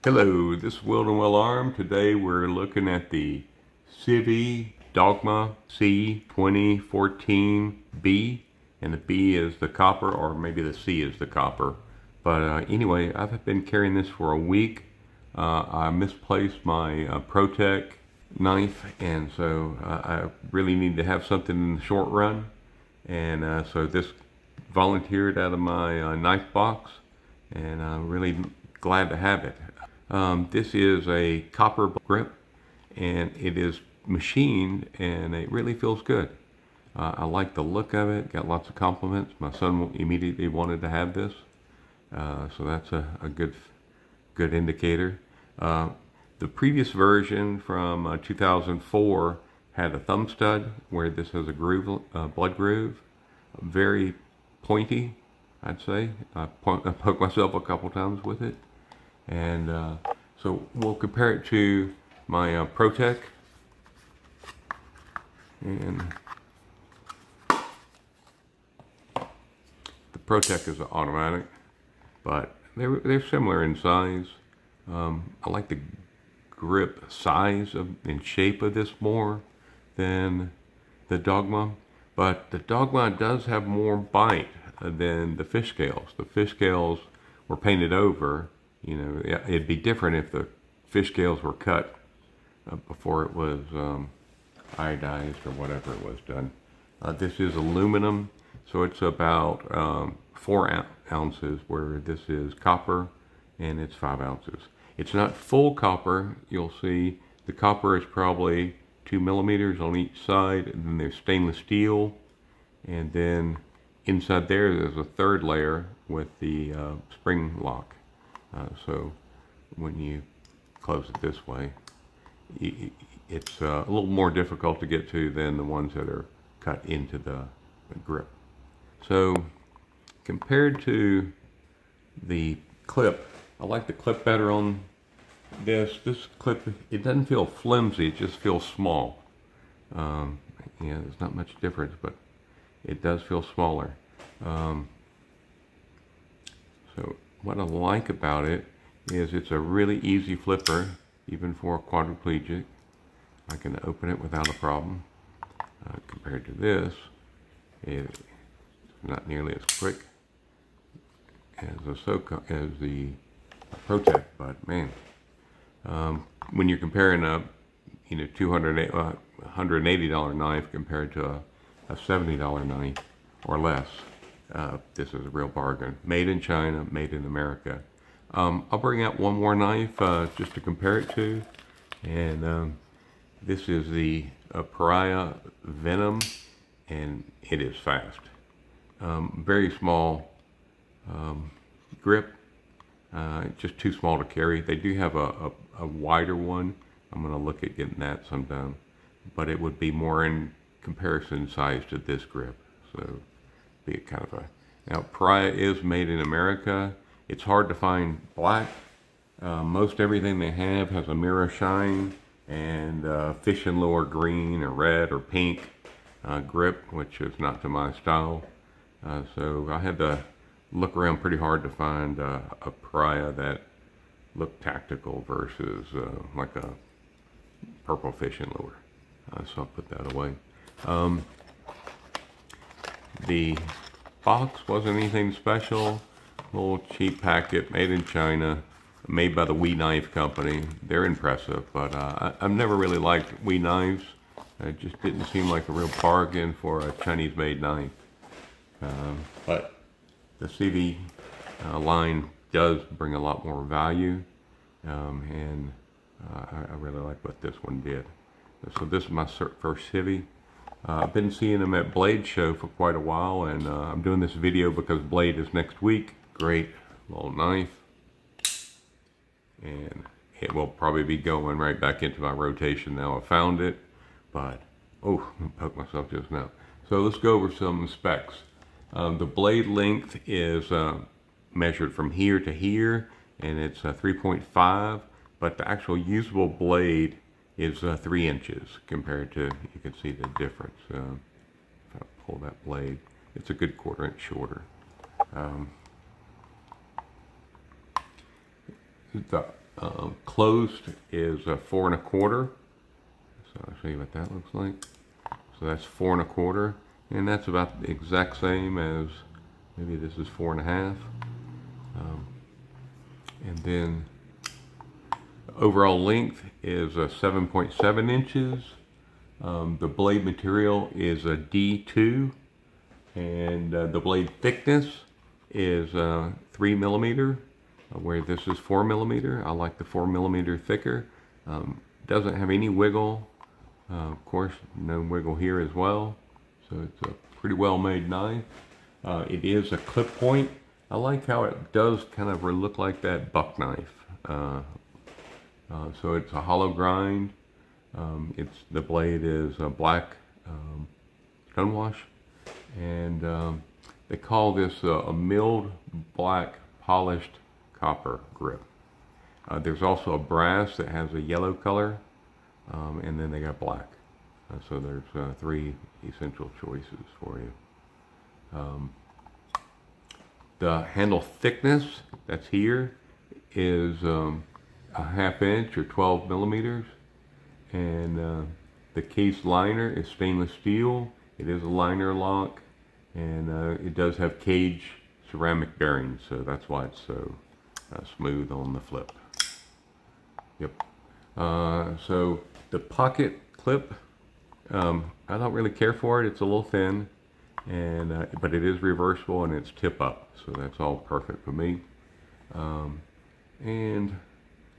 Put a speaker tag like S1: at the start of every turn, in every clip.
S1: Hello, this is Weldon Well Armed. Today we're looking at the CIVIVI Dogma C2014B, and the B is the copper, or maybe the C is the copper. But anyway, I've been carrying this for a week. I misplaced my Protec knife, and so I really need to have something in the short run. And so this volunteered out of my knife box, and I'm really glad to have it. This is a copper grip, and it is machined, and it really feels good. I like the look of it. Got lots of compliments. My son immediately wanted to have this, so that's a good indicator. The previous version from 2004 had a thumb stud, where this has a groove, blood groove, very pointy, I'd say. I poked myself a couple times with it. And so we'll compare it to my Protec, and the Protec is automatic, but they're similar in size. I like the grip size and shape of this more than the Dogma, but the Dogma does have more bite than the fish scales. The fish scales were painted over. You know, it'd be different if the fish scales were cut before it was iodized or whatever it was done. This is aluminum, so it's about 4 ounces, where this is copper, and it's 5 ounces. It's not full copper. You'll see the copper is probably 2 millimeters on each side, and then there's stainless steel, and then inside there's a third layer with the spring lock. So when you close it this way, it's a little more difficult to get to than the ones that are cut into the grip. So compared to the clip, I like the clip better on this. This clip, it doesn't feel flimsy, it just feels small. Yeah, there's not much difference, but it does feel smaller. So what I like about it is it's a really easy flipper, even for a quadriplegic. I can open it without a problem. Compared to this, it's not nearly as quick as the Protec, but man, when you're comparing a $180 knife compared to a $70 knife or less, this is a real bargain. Made in China, made in America. I'll bring out one more knife just to compare it to, and this is the Pariah Venom, and it is fast. Very small grip, just too small to carry. They do have a wider one. I'm going to look at getting that sometime, but it would be more in comparison size to this grip. So be kind of a, now Pariah is made in America. It's hard to find black. Most everything they have has a mirror shine and fish and lure green or red or pink grip, which is not to my style. So I had to look around pretty hard to find a Pariah that looked tactical versus like a purple fish and lure. So I'll put that away. The box wasn't anything special. Little cheap packet, made in China, made by the We Knife company. They're impressive, but I've never really liked We Knives. It just didn't seem like a real bargain for a Chinese-made knife. But the CIVIVI line does bring a lot more value, and I really like what this one did. So this is my first CIVIVI. I've been seeing them at Blade Show for quite a while, and I'm doing this video because Blade is next week. Great little knife, and it will probably be going right back into my rotation now I found it, but oh, I poked myself just now. So let's go over some specs. The blade length is measured from here to here, and it's 3.5, but the actual usable blade is 3 inches compared to, you can see the difference. If I pull that blade, it's a good 1/4 inch shorter. The Closed is 4 1/4. So I'll show you what that looks like. So that's 4 1/4, and that's about the exact same as, maybe this is 4 1/2. And then overall length is 7.7 inches. The blade material is a D2, and the blade thickness is 3 millimeter, where this is 4 millimeter. I like the 4 millimeter thicker. Doesn't have any wiggle. Of course, no wiggle here as well. So it's a pretty well made knife. It is a clip point. I like how it does kind of look like that buck knife. So it's a hollow grind. The blade is a black Stonewashed, and they call this a milled black polished copper grip. There's also a brass that has a yellow color, and then they got black. So there's 3 essential choices for you. The handle thickness that's here is a 1/2 inch or 12 millimeters, and the case liner is stainless steel. It is a liner lock, and it does have cage ceramic bearings, so that's why it's so smooth on the flip. Yep. So the pocket clip, I don't really care for it. It's a little thin, and but it is reversible and it's tip up, so that's all perfect for me. And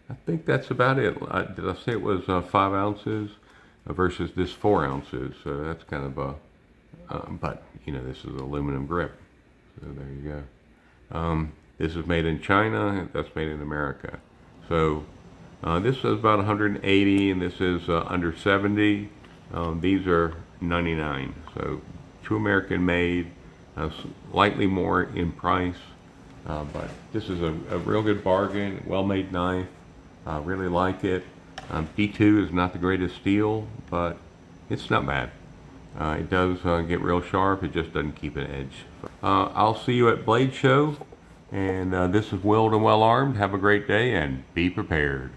S1: I think that's about it. Did I say it was 5 ounces versus this 4 ounces? So that's kind of a, but you know, this is an aluminum grip. So there you go. This is made in China, that's made in America. So this is about 180, and this is under 70. These are 99. So 2 American made, slightly more in price, but this is a real good bargain, well-made knife. I really like it. D2 is not the greatest steel, but it's not bad. It does get real sharp, it just doesn't keep an edge. I'll see you at Blade Show, and this is Willed and Well Armed. Have a great day and be prepared.